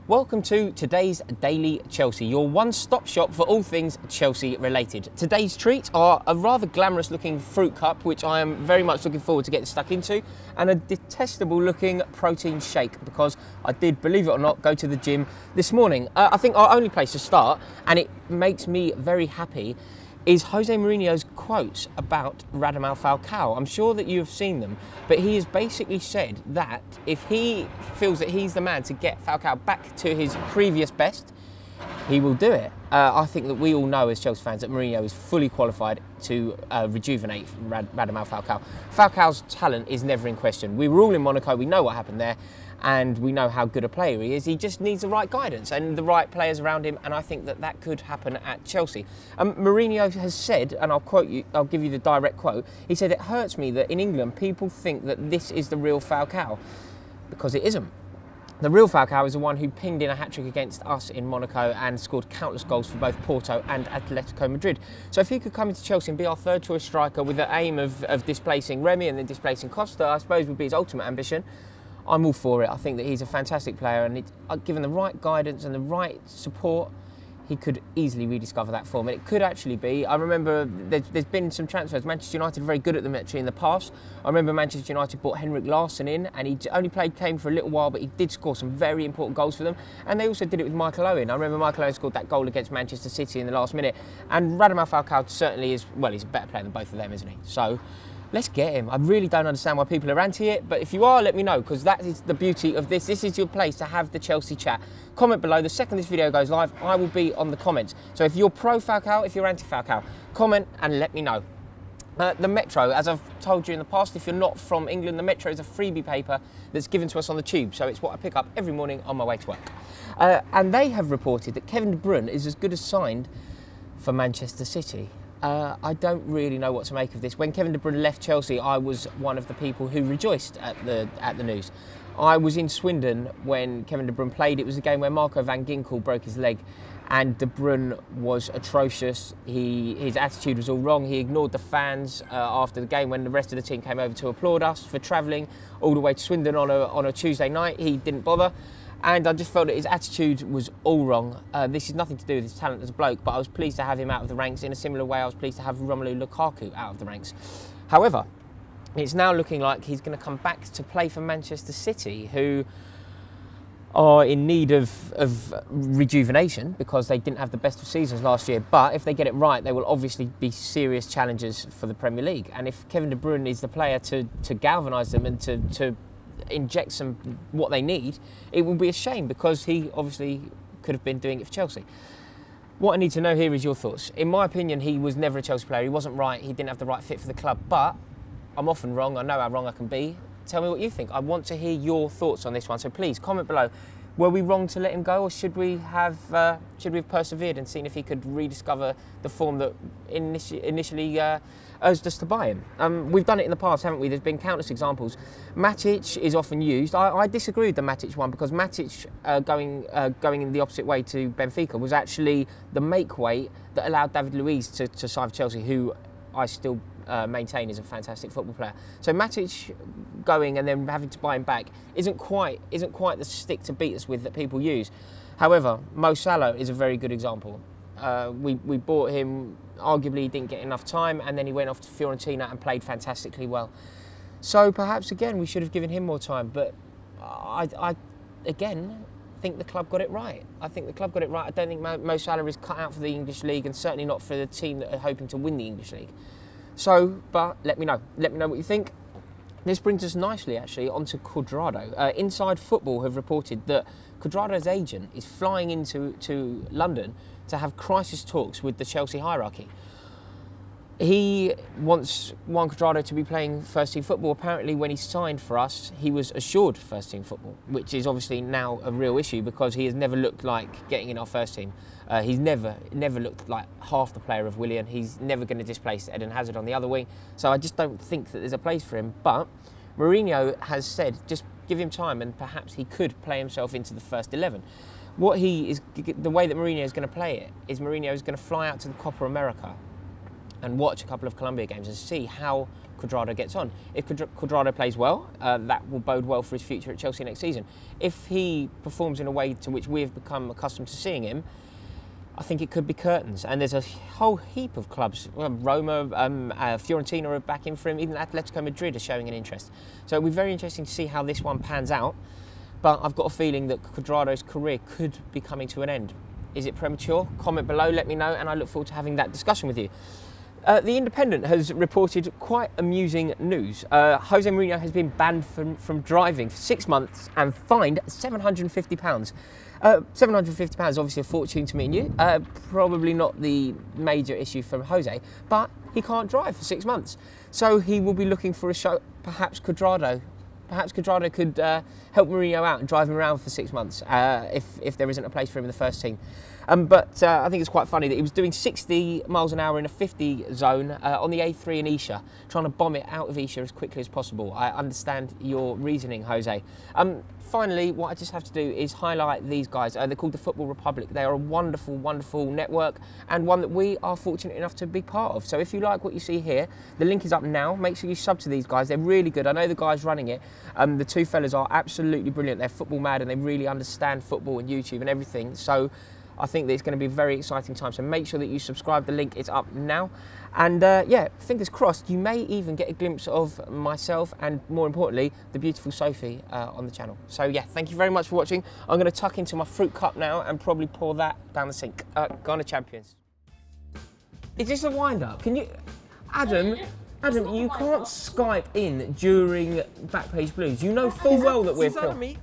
Welcome to today's Daily Chelsea, your one-stop shop for all things Chelsea related. Today's treats are a rather glamorous looking fruit cup, which I am very much looking forward to getting stuck into, and a detestable looking protein shake, because I did, believe it or not, go to the gym this morning. I think our only place to start, and it makes me very happy, is Jose Mourinho's quotes about Radamel Falcao. I'm sure that you have seen them, but he has basically said that if he feels that he's the man to get Falcao back to his previous best, he will do it. I think that we all know as Chelsea fans that Mourinho is fully qualified to rejuvenate Radamel Falcao. Falcao's talent is never in question. We were all in Monaco, we know what happened there, and we know how good a player he is. He just needs the right guidance and the right players around him, and I think that that could happen at Chelsea. Mourinho has said, and I'll quote you, I'll give you the direct quote, he said, "It hurts me that in England people think that this is the real Falcao, because it isn't. The real Falcao is the one who pinged in a hat-trick against us in Monaco and scored countless goals for both Porto and Atletico Madrid. So if he could come into Chelsea and be our third choice striker with the aim of displacing Remy and then displacing Costa, I suppose would be his ultimate ambition, I'm all for it. I think that he's a fantastic player, and given the right guidance and the right support, he could easily rediscover that form. And it could actually be, I remember there's been some transfers. Manchester United are very good at them actually in the past. I remember Manchester United bought Henrik Larsson in, and he only came for a little while, but he did score some very important goals for them. And they also did it with Michael Owen. I remember Michael Owen scored that goal against Manchester City in the last minute. And Radamel Falcao certainly is, well, he's a better player than both of them, isn't he? So let's get him. I really don't understand why people are anti it, but if you are, let me know, because that is the beauty of this. This is your place to have the Chelsea chat. Comment below. The second this video goes live, I will be on the comments. So if you're pro Falcao, if you're anti Falcao, comment and let me know. The Metro, as I've told you in the past, if you're not from England, the Metro is a freebie paper that's given to us on the tube. So it's what I pick up every morning on my way to work. And they have reported that Kevin De Bruyne is as good as signed for Manchester City. I don't really know what to make of this. When Kevin De Bruyne left Chelsea, I was one of the people who rejoiced at the news. I was in Swindon when Kevin De Bruyne played. It was a game where Marco van Ginkel broke his leg, and De Bruyne was atrocious. His attitude was all wrong. He ignored the fans after the game when the rest of the team came over to applaud us for travelling all the way to Swindon on a Tuesday night. He didn't bother. And I just felt that his attitude was all wrong. This is nothing to do with his talent as a bloke, but I was pleased to have him out of the ranks in a similar way I was pleased to have Romelu Lukaku out of the ranks. However, it's now looking like he's going to come back to play for Manchester City, who are in need of rejuvenation because they didn't have the best of seasons last year. But if they get it right, they will obviously be serious challengers for the Premier League. And if Kevin De Bruyne is the player to galvanise them and to inject some what they need, it will be a shame, because he obviously could have been doing it for Chelsea. What I need to know here is your thoughts. In my opinion, he was never a Chelsea player. He wasn't right. He didn't have the right fit for the club. But I'm often wrong. I know how wrong I can be. Tell me what you think. I want to hear your thoughts on this one. So please comment below. Were we wrong to let him go, or should we have persevered and seen if he could rediscover the form that initially urged us to buy him? We've done it in the past, haven't we? There's been countless examples. Matic is often used. I disagree with the Matic one, because Matic going in the opposite way to Benfica was actually the make weight that allowed David Luiz to sign for Chelsea, who I still maintain is a fantastic football player. So Matic going and then having to buy him back isn't quite the stick to beat us with that people use. However, Mo Salah is a very good example. We bought him, arguably he didn't get enough time, and then he went off to Fiorentina and played fantastically well. So perhaps again we should have given him more time, but I again think the club got it right. I think the club got it right. I don't think Mo Salah is cut out for the English League, and certainly not for the team that are hoping to win the English League. So, but let me know. Let me know what you think. This brings us nicely, actually, onto Cuadrado. Inside Football have reported that Cuadrado's agent is flying into London to have crisis talks with the Chelsea hierarchy. He wants Juan Cuadrado to be playing first-team football. Apparently, when he signed for us, he was assured first-team football, which is obviously now a real issue, because he has never looked like getting in our first team. He's never looked like half the player of Willian. He's never going to displace Eden Hazard on the other wing. So I just don't think that there's a place for him. But Mourinho has said, just give him time, and perhaps he could play himself into the first 11. The way that Mourinho is going to play it is Mourinho is going to fly out to the Copa America and watch a couple of Colombia games and see how Cuadrado gets on. If Cuadrado plays well, that will bode well for his future at Chelsea next season. If he performs in a way to which we have become accustomed to seeing him, I think it could be curtains. And there's a whole heap of clubs. Roma, Fiorentina are back in for him. Even Atletico Madrid are showing an interest. So it'll be very interesting to see how this one pans out. But I've got a feeling that Cuadrado's career could be coming to an end. Is it premature? Comment below, let me know, and I look forward to having that discussion with you. The Independent has reported quite amusing news. Jose Mourinho has been banned from driving for 6 months and fined £750. £750 is obviously a fortune to me and you. Probably not the major issue for Jose, but he can't drive for 6 months. So he will be looking for a show. Perhaps Cuadrado could help Mourinho out and drive him around for 6 months if there isn't a place for him in the first team. But I think it's quite funny that he was doing 60 miles an hour in a 50 zone on the A3 in Isha, trying to bomb it out of Isha as quickly as possible. I understand your reasoning, Jose. Finally, what I just have to do is highlight these guys. They're called the Football Republic. They are a wonderful, wonderful network and one that we are fortunate enough to be part of. So if you like what you see here, the link is up now. Make sure you sub to these guys. They're really good. I know the guys running it. The two fellas are absolutely brilliant. They're football mad and they really understand football and YouTube and everything. So I think that it's going to be a very exciting time. So make sure that you subscribe. The link is up now. And yeah, fingers crossed, you may even get a glimpse of myself and, more importantly, the beautiful Sophie on the channel. So yeah, thank you very much for watching. I'm going to tuck into my fruit cup now and probably pour that down the sink. Go on to Champions. Is this a wind-up? Can you... Adam, you can't Skype in during Backpage Blues. You know full well that we're filming.